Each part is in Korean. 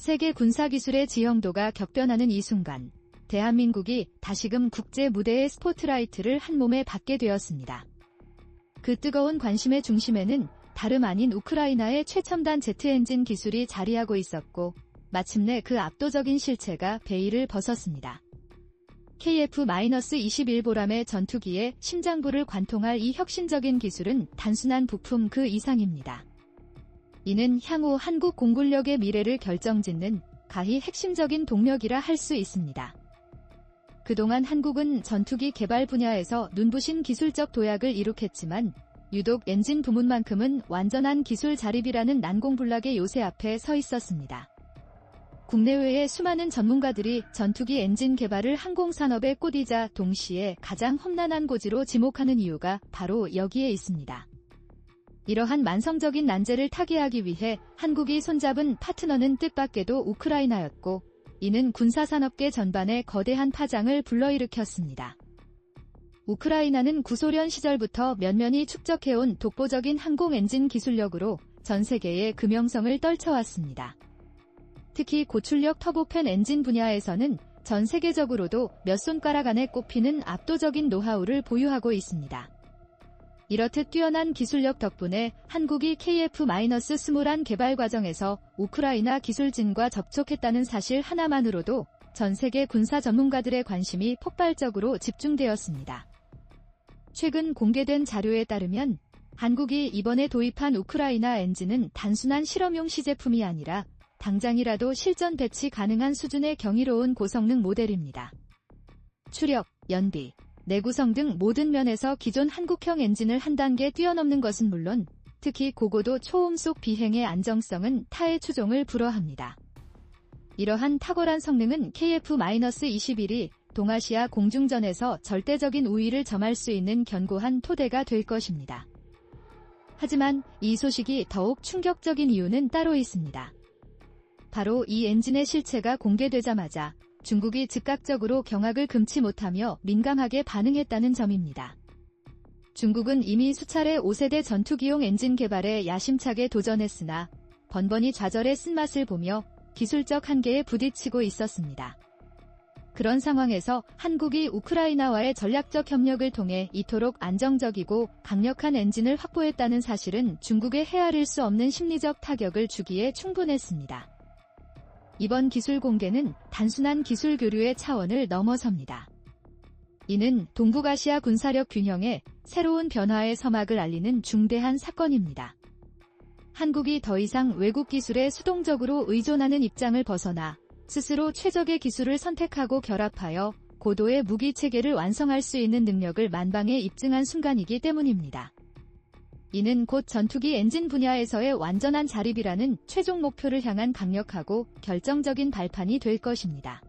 세계 군사기술의 지형도가 격변하는 이 순간, 대한민국이 다시금 국제 무대의 스포트라이트를 한몸에 받게 되었습니다. 그 뜨거운 관심의 중심에는 다름 아닌 우크라이나의 최첨단 제트 엔진 기술이 자리하고 있었고, 마침내 그 압도적인 실체가 베일을 벗었습니다. KF-21보람의 전투기에 심장부를 관통할 이 혁신적인 기술은 단순한 부품 그 이상입니다. 이는 향후 한국 공군력의 미래를 결정짓는 가히 핵심적인 동력이라 할 수 있습니다. 그동안 한국은 전투기 개발 분야에서 눈부신 기술적 도약을 이룩했지만 유독 엔진 부문만큼은 완전한 기술 자립이라는 난공불락의 요새 앞에 서 있었습니다. 국내외의 수많은 전문가들이 전투기 엔진 개발을 항공산업의 꽃이자 동시에 가장 험난한 고지로 지목하는 이유가 바로 여기에 있습니다. 이러한 만성적인 난제를 타개하기 위해 한국이 손잡은 파트너는 뜻밖에도 우크라이나였고, 이는 군사산업계 전반에 거대한 파장을 불러일으켰습니다. 우크라이나는 구소련 시절부터 면면이 축적해온 독보적인 항공 엔진 기술력으로 전 세계에 금명성을 떨쳐왔습니다. 특히 고출력 터보팬 엔진 분야에서는 전 세계적으로도 몇 손가락 안에 꼽히는 압도적인 노하우를 보유하고 있습니다. 이렇듯 뛰어난 기술력 덕분에 한국이 KF-21 개발 과정에서 우크라이나 기술진과 접촉했다는 사실 하나만으로도 전 세계 군사 전문가들의 관심이 폭발적으로 집중되었습니다. 최근 공개된 자료에 따르면 한국이 이번에 도입한 우크라이나 엔진은 단순한 실험용 시제품이 아니라 당장이라도 실전 배치 가능한 수준의 경이로운 고성능 모델입니다. 추력, 연비, 내구성 등 모든 면에서 기존 한국형 엔진을 한 단계 뛰어넘는 것은 물론 특히 고고도 초음속 비행의 안정성은 타의 추종을 불허합니다. 이러한 탁월한 성능은 KF-21이 동아시아 공중전에서 절대적인 우위를 점할 수 있는 견고한 토대가 될 것입니다. 하지만 이 소식이 더욱 충격적인 이유는 따로 있습니다. 바로 이 엔진의 실체가 공개되자마자 중국이 즉각적으로 경악을 금치 못하며 민감하게 반응했다는 점입니다. 중국은 이미 수차례 5세대 전투기용 엔진 개발에 야심차게 도전했으나 번번이 좌절의 쓴맛을 보며 기술적 한계에 부딪히고 있었습니다. 그런 상황에서 한국이 우크라이나와의 전략적 협력을 통해 이토록 안정적이고 강력한 엔진을 확보했다는 사실은 중국에 헤아릴 수 없는 심리적 타격을 주기에 충분했습니다. 이번 기술 공개는 단순한 기술 교류의 차원을 넘어섭니다. 이는 동북아시아 군사력 균형에 새로운 변화의 서막을 알리는 중대한 사건입니다. 한국이 더 이상 외국 기술에 수동적으로 의존하는 입장을 벗어나 스스로 최적의 기술을 선택하고 결합하여 고도의 무기 체계를 완성할 수 있는 능력을 만방에 입증한 순간이기 때문입니다. 이는 곧 전투기 엔진 분야에서의 완전한 자립이라는 최종 목표를 향한 강력하고 결정적인 발판이 될 것입니다.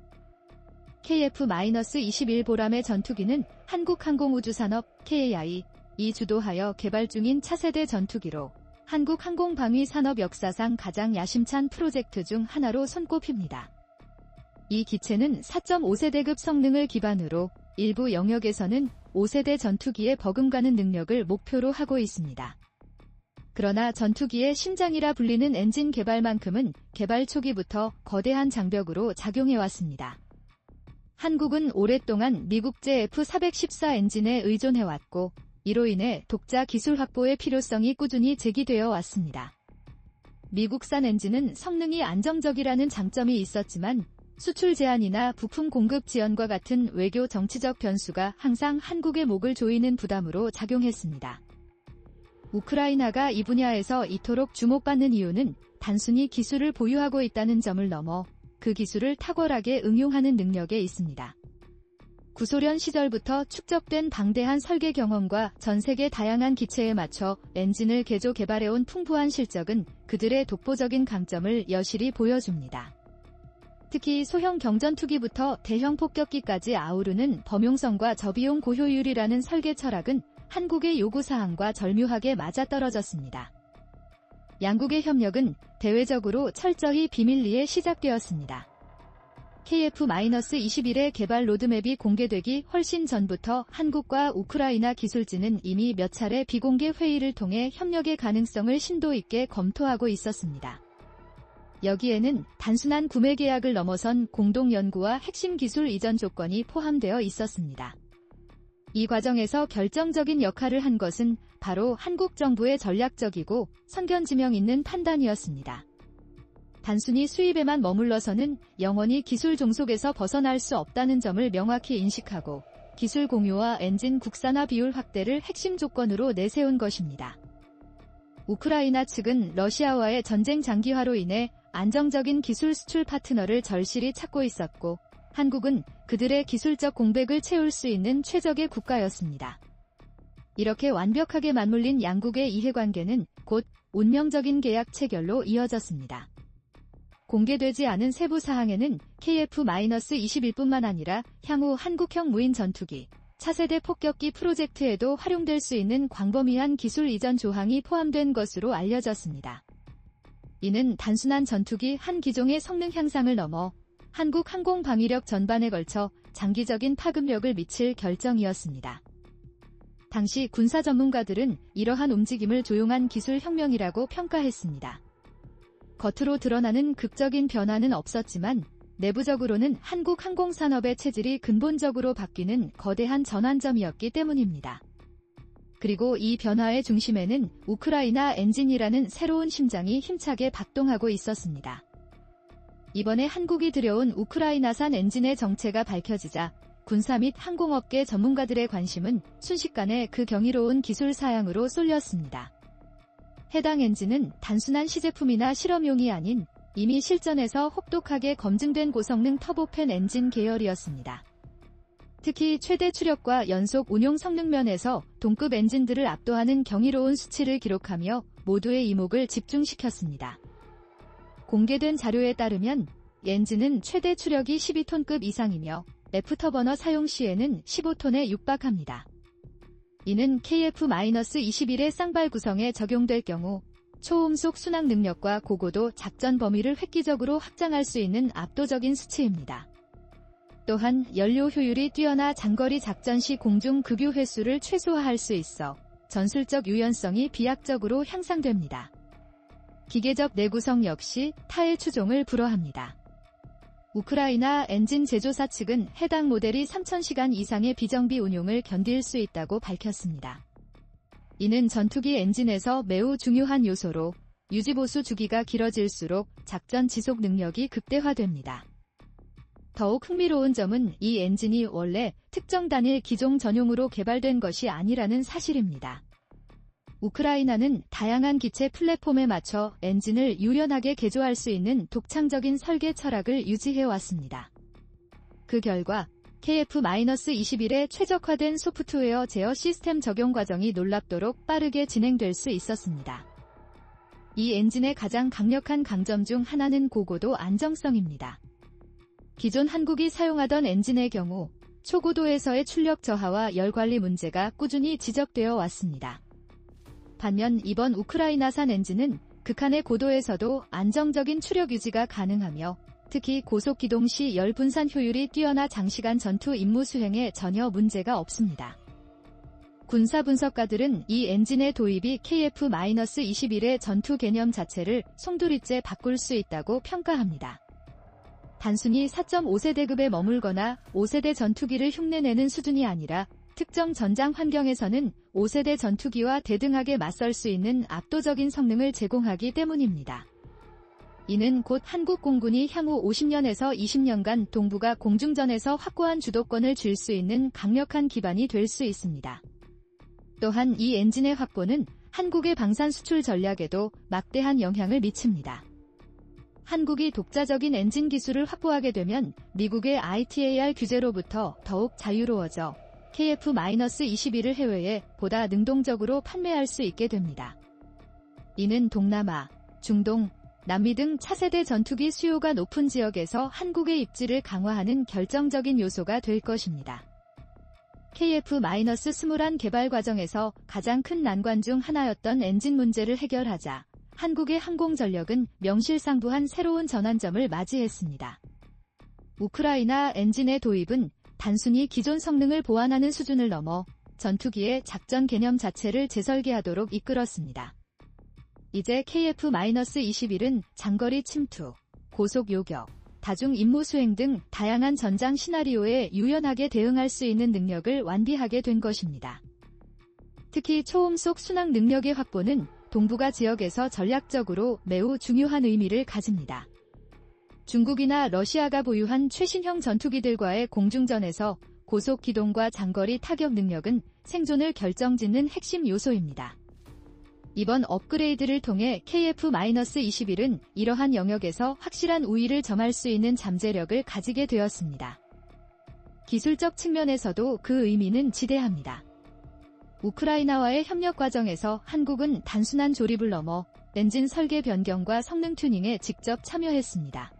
KF-21보람의 전투기는 한국항공우주산업 KAI 이 주도하여 개발 중인 차세대 전투기로 한국 항공방위 산업 역사상 가장 야심찬 프로젝트 중 하나로 손꼽힙니다. 이 기체는 4.5세대급 성능을 기반으로 일부 영역에서는 5세대 전투기에 버금가는 능력을 목표로 하고 있습니다. 그러나 전투기의 심장이라 불리는 엔진 개발만큼은 개발 초기부터 거대한 장벽으로 작용해왔습니다. 한국은 오랫동안 미국제 F-414 엔진에 의존해왔고 이로 인해 독자 기술 확보의 필요성이 꾸준히 제기되어 왔습니다. 미국산 엔진은 성능이 안정적이라는 장점이 있었지만 수출 제한이나 부품 공급 지연과 같은 외교 정치적 변수가 항상 한국의 목을 조이는 부담으로 작용했습니다. 우크라이나가 이 분야에서 이토록 주목받는 이유는 단순히 기술을 보유하고 있다는 점을 넘어 그 기술을 탁월하게 응용하는 능력에 있습니다. 구소련 시절부터 축적된 방대한 설계 경험과 전 세계 다양한 기체에 맞춰 엔진을 개조 개발해온 풍부한 실적은 그들의 독보적인 강점을 여실히 보여줍니다. 특히 소형 경전투기부터 대형 폭격기까지 아우르는 범용성과 저비용 고효율이라는 설계 철학은 한국의 요구사항과 절묘하게 맞아떨어졌습니다. 양국의 협력은 대외적으로 철저히 비밀리에 시작되었습니다. KF-21의 개발 로드맵이 공개되기 훨씬 전부터 한국과 우크라이나 기술진은 이미 몇 차례 비공개 회의를 통해 협력의 가능성을 심도 있게 검토하고 있었습니다. 여기에는 단순한 구매 계약을 넘어선 공동 연구와 핵심 기술 이전 조건이 포함되어 있었습니다. 이 과정에서 결정적인 역할을 한 것은 바로 한국 정부의 전략적이고 선견지명 있는 판단이었습니다. 단순히 수입에만 머물러서는 영원히 기술 종속에서 벗어날 수 없다는 점을 명확히 인식하고 기술 공유와 엔진 국산화 비율 확대를 핵심 조건으로 내세운 것입니다. 우크라이나 측은 러시아와의 전쟁 장기화로 인해 안정적인 기술 수출 파트너를 절실히 찾고 있었고, 한국은 그들의 기술적 공백을 채울 수 있는 최적의 국가였습니다. 이렇게 완벽하게 맞물린 양국의 이해관계는 곧 운명적인 계약 체결로 이어졌습니다. 공개되지 않은 세부 사항에는 KF-21뿐만 아니라 향후 한국형 무인 전투기, 차세대 폭격기 프로젝트에도 활용될 수 있는 광범위한 기술 이전 조항이 포함된 것으로 알려졌습니다. 이는 단순한 전투기 한 기종의 성능 향상을 넘어 한국 항공 방위력 전반에 걸쳐 장기적인 파급력을 미칠 결정이었습니다. 당시 군사 전문가들은 이러한 움직임을 조용한 기술 혁명이라고 평가했습니다. 겉으로 드러나는 극적인 변화는 없었지만 내부적으로는 한국 항공산업의 체질이 근본적으로 바뀌는 거대한 전환점이었기 때문입니다. 그리고 이 변화의 중심에는 우크라이나 엔진이라는 새로운 심장이 힘차게 박동하고 있었습니다. 이번에 한국이 들여온 우크라이나산 엔진의 정체가 밝혀지자 군사 및 항공업계 전문가들의 관심은 순식간에 그 경이로운 기술 사양으로 쏠렸습니다. 해당 엔진은 단순한 시제품이나 실험용이 아닌 이미 실전에서 혹독하게 검증된 고성능 터보팬 엔진 계열이었습니다. 특히 최대 추력과 연속 운용 성능 면에서 동급 엔진들을 압도하는 경이로운 수치를 기록하며 모두의 이목을 집중시켰습니다. 공개된 자료에 따르면 엔진은 최대 추력이 12톤급 이상이며 애프터버너 사용 시에는 15톤에 육박합니다. 이는 KF-21의 쌍발 구성에 적용될 경우 초음속 순항 능력과 고고도 작전 범위를 획기적으로 확장할 수 있는 압도적인 수치입니다. 또한 연료 효율이 뛰어나 장거리 작전 시 공중 급유 횟수를 최소화할 수 있어 전술적 유연성이 비약적으로 향상됩니다. 기계적 내구성 역시 타의 추종을 불허합니다. 우크라이나 엔진 제조사 측은 해당 모델이 3,000시간 이상의 비정비 운용을 견딜 수 있다고 밝혔습니다. 이는 전투기 엔진에서 매우 중요한 요소로 유지보수 주기가 길어질수록 작전 지속 능력이 극대화됩니다. 더욱 흥미로운 점은 이 엔진이 원래 특정 단일 기종 전용으로 개발된 것이 아니라는 사실입니다. 우크라이나는 다양한 기체 플랫폼에 맞춰 엔진을 유연하게 개조할 수 있는 독창적인 설계 철학을 유지해왔습니다. 그 결과 KF-21의 최적화된 소프트웨어 제어 시스템 적용 과정이 놀랍도록 빠르게 진행될 수 있었습니다. 이 엔진의 가장 강력한 강점 중 하나는 고고도 안정성입니다. 기존 한국이 사용하던 엔진의 경우 초고도에서의 출력 저하와 열 관리 문제가 꾸준히 지적되어 왔습니다. 반면 이번 우크라이나산 엔진은 극한의 고도에서도 안정적인 추력 유지가 가능하며 특히 고속 기동 시 열 분산 효율이 뛰어나 장시간 전투 임무 수행에 전혀 문제가 없습니다. 군사 분석가들은 이 엔진의 도입이 KF-21의 전투 개념 자체를 송두리째 바꿀 수 있다고 평가합니다. 단순히 4.5세대급에 머물거나 5세대 전투기를 흉내내는 수준이 아니라 특정 전장 환경에서는 5세대 전투기와 대등하게 맞설 수 있는 압도적인 성능을 제공하기 때문입니다. 이는 곧 한국 공군이 향후 50년에서 20년간 동북아 공중전에서 확고한 주도권을 쥘 수 있는 강력한 기반이 될 수 있습니다. 또한 이 엔진의 확보는 한국의 방산 수출 전략에도 막대한 영향을 미칩니다. 한국이 독자적인 엔진 기술을 확보하게 되면 미국의 ITAR 규제로부터 더욱 자유로워져 KF-21을 해외에 보다 능동적으로 판매할 수 있게 됩니다. 이는 동남아, 중동, 남미 등 차세대 전투기 수요가 높은 지역에서 한국의 입지를 강화하는 결정적인 요소가 될 것입니다. KF-21 개발 과정에서 가장 큰 난관 중 하나였던 엔진 문제를 해결하자 한국의 항공 전력은 명실상부한 새로운 전환점을 맞이했습니다. 우크라이나 엔진의 도입은 단순히 기존 성능을 보완하는 수준을 넘어 전투기의 작전 개념 자체를 재설계하도록 이끌었습니다. 이제 KF-21은 장거리 침투, 고속 요격, 다중 임무 수행 등 다양한 전장 시나리오에 유연하게 대응할 수 있는 능력을 완비하게 된 것입니다. 특히 초음속 순항 능력의 확보는 동북아 지역에서 전략적으로 매우 중요한 의미를 가집니다. 중국이나 러시아가 보유한 최신형 전투기들과의 공중전에서 고속 기동과 장거리 타격 능력은 생존을 결정짓는 핵심 요소입니다. 이번 업그레이드를 통해 KF-21은 이러한 영역에서 확실한 우위를 점할 수 있는 잠재력을 가지게 되었습니다. 기술적 측면에서도 그 의미는 지대합니다. 우크라이나와의 협력 과정에서 한국은 단순한 조립을 넘어 엔진 설계 변경과 성능 튜닝에 직접 참여했습니다.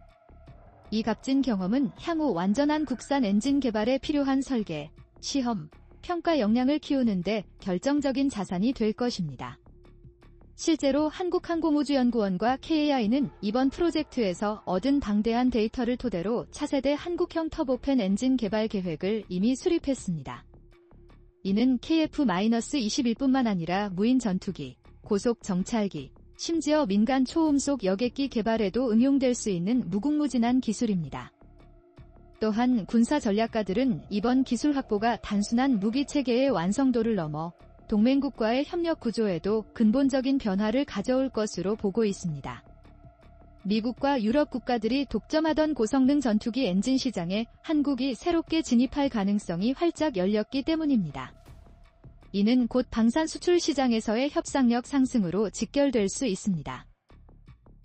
이 값진 경험은 향후 완전한 국산 엔진 개발에 필요한 설계, 시험, 평가 역량을 키우는 데 결정적인 자산이 될 것입니다. 실제로 한국항공우주연구원과 KAI는 이번 프로젝트에서 얻은 방대한 데이터를 토대로 차세대 한국형 터보팬 엔진 개발 계획을 이미 수립했습니다. 이는 KF-21뿐만 아니라 무인 전투기, 고속 정찰기, 심지어 민간 초음속 여객기 개발에도 응용될 수 있는 무궁무진한 기술입니다. 또한 군사 전략가들은 이번 기술 확보가 단순한 무기 체계의 완성도를 넘어 동맹국과의 협력 구조에도 근본적인 변화를 가져올 것으로 보고 있습니다. 미국과 유럽 국가들이 독점하던 고성능 전투기 엔진 시장에 한국이 새롭게 진입할 가능성이 활짝 열렸기 때문입니다. 이는 곧 방산 수출 시장에서의 협상력 상승으로 직결될 수 있습니다.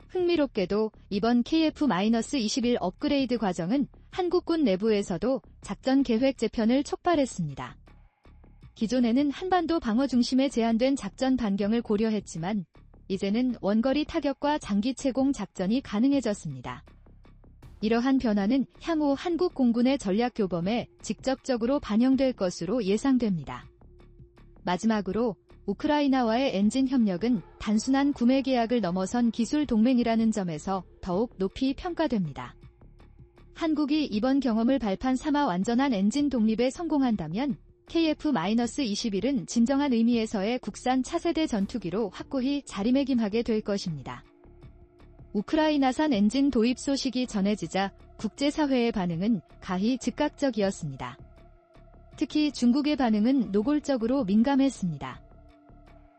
흥미롭게도 이번 KF-21 업그레이드 과정은 한국군 내부에서도 작전 계획 재편을 촉발했습니다. 기존에는 한반도 방어 중심에 제한된 작전 반경을 고려했지만 이제는 원거리 타격과 장기 채공 작전이 가능해졌습니다. 이러한 변화는 향후 한국 공군의 전략 교범에 직접적으로 반영될 것으로 예상됩니다. 마지막으로 우크라이나와의 엔진 협력은 단순한 구매 계약을 넘어선 기술 동맹이라는 점에서 더욱 높이 평가됩니다. 한국이 이번 경험을 발판 삼아 완전한 엔진 독립에 성공한다면 KF-21은 진정한 의미에서의 국산 차세대 전투기로 확고히 자리매김하게 될 것입니다. 우크라이나산 엔진 도입 소식이 전해지자 국제사회의 반응은 가히 즉각적이었습니다. 특히 중국의 반응은 노골적으로 민감했습니다.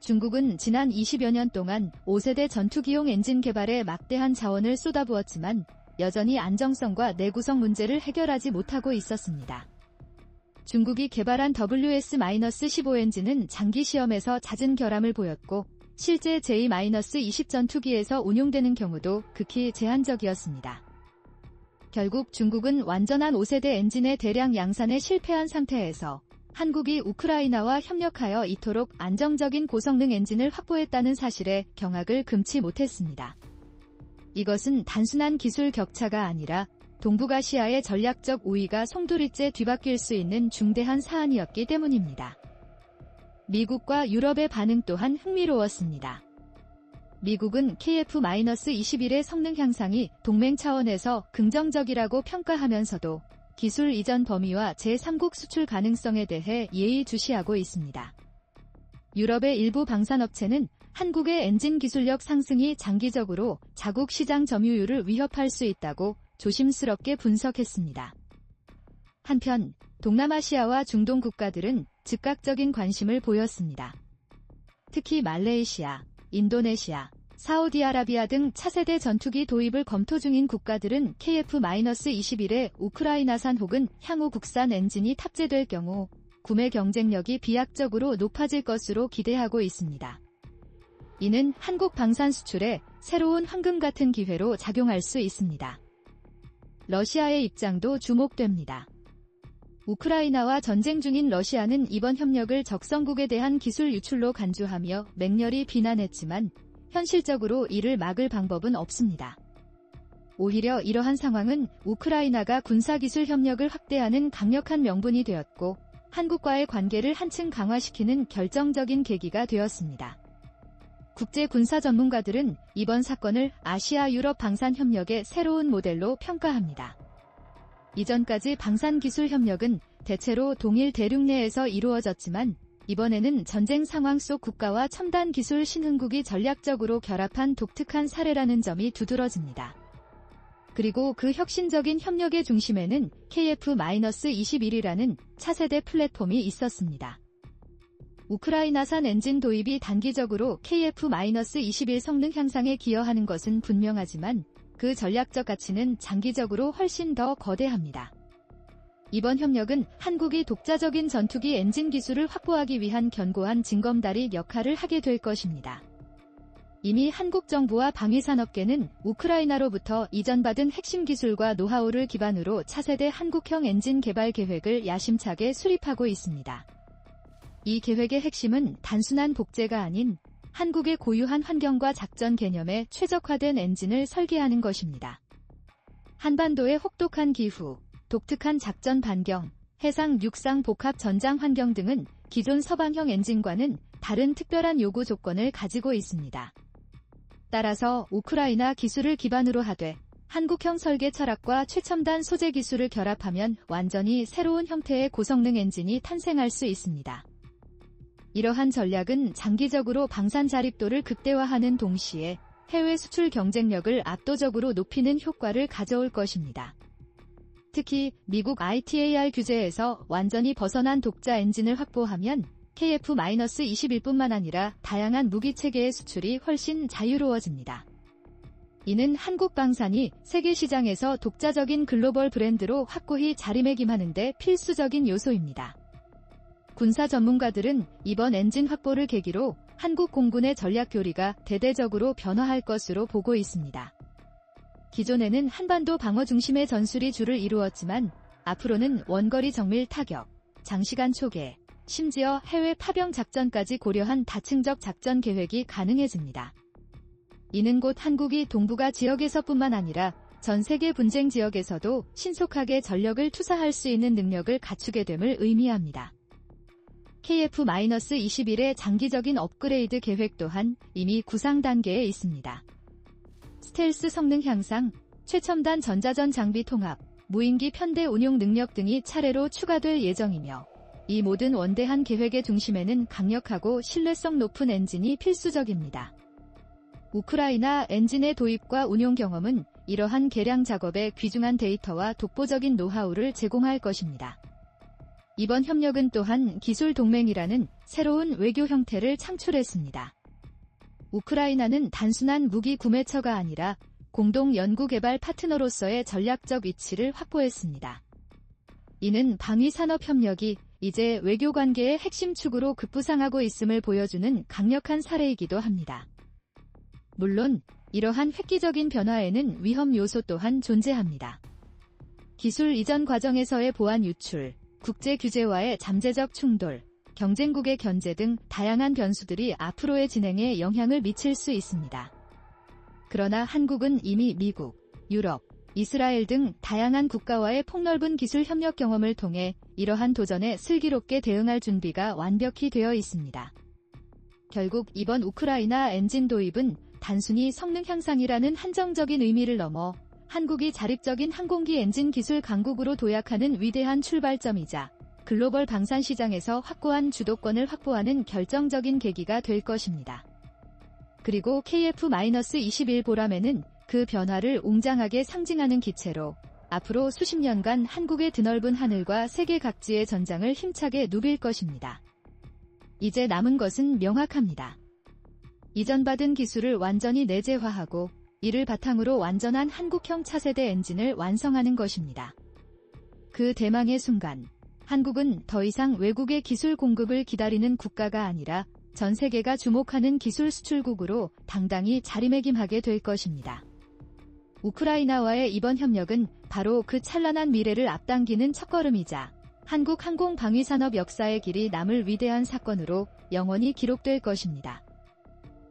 중국은 지난 20여 년 동안 5세대 전투기용 엔진 개발에 막대한 자원을 쏟아부었지만 여전히 안정성과 내구성 문제를 해결하지 못하고 있었습니다. 중국이 개발한 WS-15 엔진은 장기 시험에서 잦은 결함을 보였고 실제 J-20 전투기에서 운용되는 경우도 극히 제한적이었습니다. 결국 중국은 완전한 5세대 엔진의 대량 양산에 실패한 상태에서 한국이 우크라이나와 협력하여 이토록 안정적인 고성능 엔진을 확보했다는 사실에 경악을 금치 못했습니다. 이것은 단순한 기술 격차가 아니라 동북아시아의 전략적 우위가 송두리째 뒤바뀔 수 있는 중대한 사안이었기 때문입니다. 미국과 유럽의 반응 또한 흥미로웠습니다. 미국은 KF-21의 성능 향상이 동맹 차원에서 긍정적이라고 평가하면서도 기술 이전 범위와 제3국 수출 가능성에 대해 예의주시하고 있습니다. 유럽의 일부 방산업체는 한국의 엔진 기술력 상승이 장기적으로 자국 시장 점유율을 위협할 수 있다고 조심스럽게 분석했습니다. 한편 동남아시아와 중동 국가들은 즉각적인 관심을 보였습니다. 특히 말레이시아, 인도네시아, 사우디아라비아 등 차세대 전투기 도입을 검토 중인 국가들은 KF-21에 우크라이나산 혹은 향후 국산 엔진이 탑재될 경우 구매 경쟁력이 비약적으로 높아질 것으로 기대하고 있습니다. 이는 한국 방산 수출에 새로운 황금 같은 기회로 작용할 수 있습니다. 러시아의 입장도 주목됩니다. 우크라이나와 전쟁 중인 러시아는 이번 협력을 적성국에 대한 기술 유출로 간주하며 맹렬히 비난했지만 현실적으로 이를 막을 방법은 없습니다. 오히려 이러한 상황은 우크라이나가 군사기술 협력을 확대하는 강력한 명분이 되었고 한국과의 관계를 한층 강화시키는 결정적인 계기가 되었습니다. 국제 군사 전문가들은 이번 사건을 아시아 유럽 방산 협력의 새로운 모델로 평가합니다. 이전까지 방산 기술 협력은 대체로 동일 대륙 내에서 이루어졌지만 이번에는 전쟁 상황 속 국가와 첨단 기술 신흥국이 전략적으로 결합한 독특한 사례라는 점이 두드러집니다. 그리고 그 혁신적인 협력의 중심에는 KF-21이라는 차세대 플랫폼이 있었습니다. 우크라이나산 엔진 도입이 단기적으로 KF-21 성능 향상에 기여하는 것은 분명하지만 그 전략적 가치는 장기적으로 훨씬 더 거대합니다. 이번 협력은 한국이 독자적인 전투기 엔진 기술을 확보하기 위한 견고한 징검다리 역할을 하게 될 것입니다. 이미 한국 정부와 방위산업계는 우크라이나로부터 이전받은 핵심 기술과 노하우를 기반으로 차세대 한국형 엔진 개발 계획을 야심차게 수립하고 있습니다. 이 계획의 핵심은 단순한 복제가 아닌 한국의 고유한 환경과 작전 개념에 최적화된 엔진을 설계하는 것입니다. 한반도의 혹독한 기후, 독특한 작전 반경, 해상 육상 복합 전장 환경 등은 기존 서방형 엔진과는 다른 특별한 요구 조건을 가지고 있습니다. 따라서 우크라이나 기술을 기반으로 하되 한국형 설계 철학과 최첨단 소재 기술을 결합하면 완전히 새로운 형태의 고성능 엔진이 탄생할 수 있습니다. 이러한 전략은 장기적으로 방산 자립도를 극대화하는 동시에 해외 수출 경쟁력을 압도적으로 높이는 효과를 가져올 것입니다. 특히 미국 ITAR 규제에서 완전히 벗어난 독자 엔진을 확보하면 KF-21뿐만 아니라 다양한 무기체계의 수출이 훨씬 자유로워집니다. 이는 한국 방산이 세계 시장에서 독자적인 글로벌 브랜드로 확고히 자리매김하는 데 필수적인 요소입니다. 군사 전문가들은 이번 엔진 확보를 계기로 한국 공군의 전략 교리가 대대적으로 변화할 것으로 보고 있습니다. 기존에는 한반도 방어 중심의 전술이 주를 이루었지만 앞으로는 원거리 정밀 타격, 장시간 초계, 심지어 해외 파병 작전까지 고려한 다층적 작전 계획이 가능해집니다. 이는 곧 한국이 동북아 지역에서뿐만 아니라 전 세계 분쟁 지역에서도 신속하게 전력을 투사할 수 있는 능력을 갖추게 됨을 의미합니다. KF-21의 장기적인 업그레이드 계획 또한 이미 구상 단계에 있습니다. 스텔스 성능 향상, 최첨단 전자전 장비 통합, 무인기 편대 운용 능력 등이 차례로 추가될 예정이며 이 모든 원대한 계획의 중심에는 강력하고 신뢰성 높은 엔진이 필수적입니다. 우크라이나 엔진의 도입과 운용 경험은 이러한 개량 작업에 귀중한 데이터와 독보적인 노하우를 제공할 것입니다. 이번 협력은 또한 기술 동맹이라는 새로운 외교 형태를 창출했습니다. 우크라이나는 단순한 무기 구매처가 아니라 공동 연구개발 파트너로서의 전략적 위치를 확보했습니다. 이는 방위산업 협력이 이제 외교관계의 핵심 축으로 급부상하고 있음을 보여주는 강력한 사례이기도 합니다. 물론 이러한 획기적인 변화에는 위험 요소 또한 존재합니다. 기술 이전 과정에서의 보안 유출, 국제 규제와의 잠재적 충돌, 경쟁국의 견제 등 다양한 변수들이 앞으로의 진행에 영향을 미칠 수 있습니다. 그러나 한국은 이미 미국, 유럽, 이스라엘 등 다양한 국가와의 폭넓은 기술 협력 경험을 통해 이러한 도전에 슬기롭게 대응할 준비가 완벽히 되어 있습니다. 결국 이번 우크라이나 엔진 도입은 단순히 성능 향상이라는 한정적인 의미를 넘어 한국이 자립적인 항공기 엔진 기술 강국으로 도약하는 위대한 출발점이자 글로벌 방산 시장에서 확고한 주도권을 확보하는 결정적인 계기가 될 것입니다. 그리고 KF-21 보람에는 그 변화를 웅장하게 상징하는 기체로 앞으로 수십 년간 한국의 드넓은 하늘과 세계 각지의 전장을 힘차게 누빌 것입니다. 이제 남은 것은 명확합니다. 이전받은 기술을 완전히 내재화하고 이를 바탕으로 완전한 한국형 차세대 엔진을 완성하는 것입니다. 그 대망의 순간, 한국은 더 이상 외국의 기술 공급을 기다리는 국가가 아니라 전 세계가 주목하는 기술 수출국으로 당당히 자리매김하게 될 것입니다. 우크라이나와의 이번 협력은 바로 그 찬란한 미래를 앞당기는 첫걸음이자 한국 항공 방위산업 역사의 길이 남을 위대한 사건으로 영원히 기록될 것입니다.